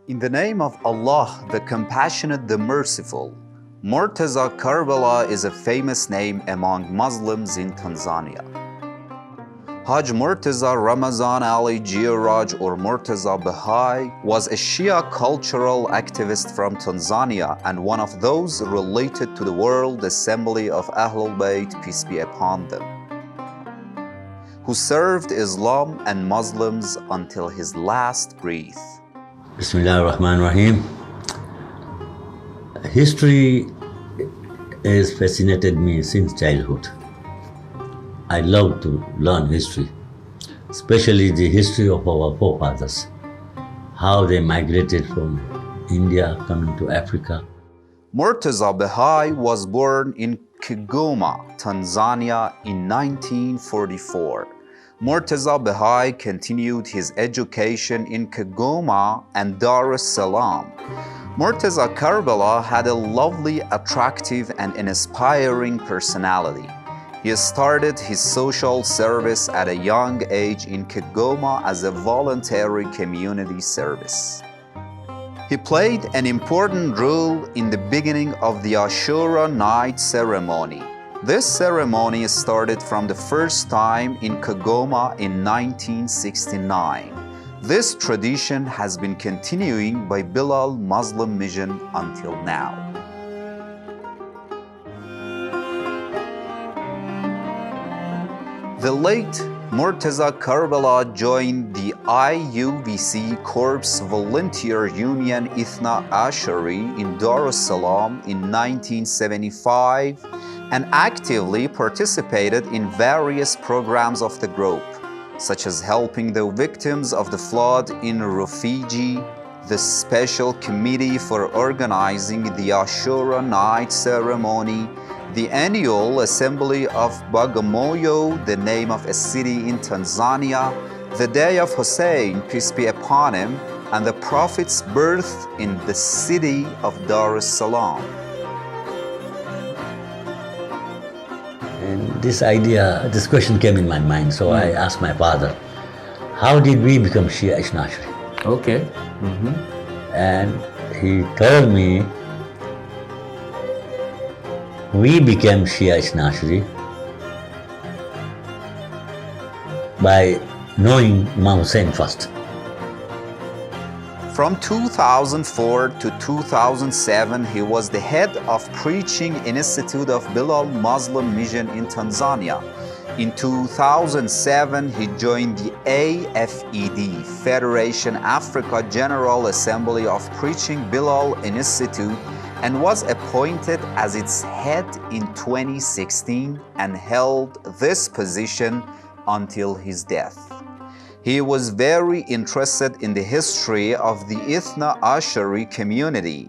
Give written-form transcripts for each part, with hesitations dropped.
In the name of Allah, the Compassionate, the Merciful, Murtaza Karbala is a famous name among Muslims in Tanzania. Haj Murtaza Ramazan Ali Jiaraj or Murtaza Bahai was a Shia cultural activist from Tanzania and one of those related to the World Assembly of Ahlal-Bayt, peace be upon them, who served Islam and Muslims until his last breath. Bismillah ar-Rahman ar-Rahim. History has fascinated me since childhood. I love to learn history, especially the history of our forefathers, how they migrated from India coming to Africa. Murtaza Bahai was born in Kigoma, Tanzania in 1944. Murtaza Bahai continued his education in Kigoma and Dar es Salaam. Murtaza Karbala had a lovely, attractive, and inspiring personality. He started his social service at a young age in Kigoma as a voluntary community service. He played an important role in the beginning of the Ashura night ceremony. This ceremony started from the first time in Kigoma in 1969. This tradition has been continuing by Bilal Muslim Mission until now. The late Murtaza Karbala joined the IUVC Corps Volunteer Union Ithna Ashari in Dar es Salaam in 1975 and actively participated in various programs of the group, such as helping the victims of the flood in Rufiji, the Special Committee for organizing the Ashura night ceremony, the annual assembly of Bagamoyo, the name of a city in Tanzania, the day of Hussein, peace be upon him, and the Prophet's birth in the city of Dar es Salaam. And this question came in my mind, so I asked my father, how did we become Shia Ishnashri? Okay. And he told me, we became Shia Ishnashri by knowing Imam Hussein first. From 2004 to 2007, he was the head of Preaching Institute of Bilal Muslim Mission in Tanzania. In 2007, he joined the AFED, Federation Africa General Assembly of Preaching Bilal Institute, and was appointed as its head in 2016 and held this position until his death. He was very interested in the history of the Ithna Ashari community.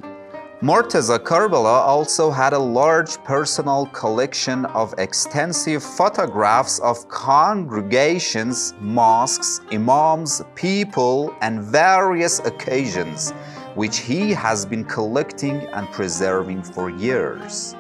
Murtaza Karbala also had a large personal collection of extensive photographs of congregations, mosques, imams, people, and various occasions, which he has been collecting and preserving for years.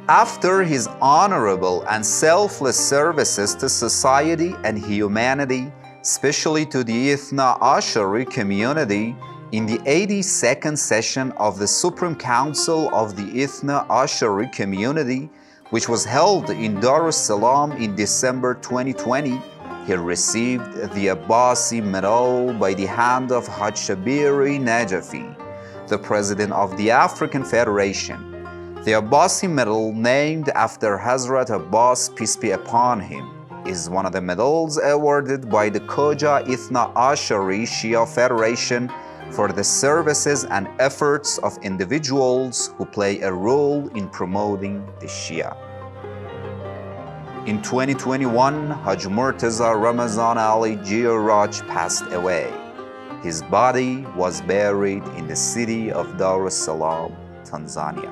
After his honorable and selfless services to society and humanity, especially to the Ithna Ashari community, in the 82nd session of the Supreme Council of the Ithna Ashari community, which was held in Dar es Salaam in December 2020, he received the Abbasi Medal by the hand of Haj Shabiri Najafi, the president of the African Federation. The Abbasi Medal, named after Hazrat Abbas, peace be upon him, is one of the medals awarded by the Koja Ithna Ashari Shia Federation for the services and efforts of individuals who play a role in promoting the Shia. In 2021, Haj Murtaza Ramazan Ali Jiaraj passed away. His body was buried in the city of Dar es Salaam, Tanzania.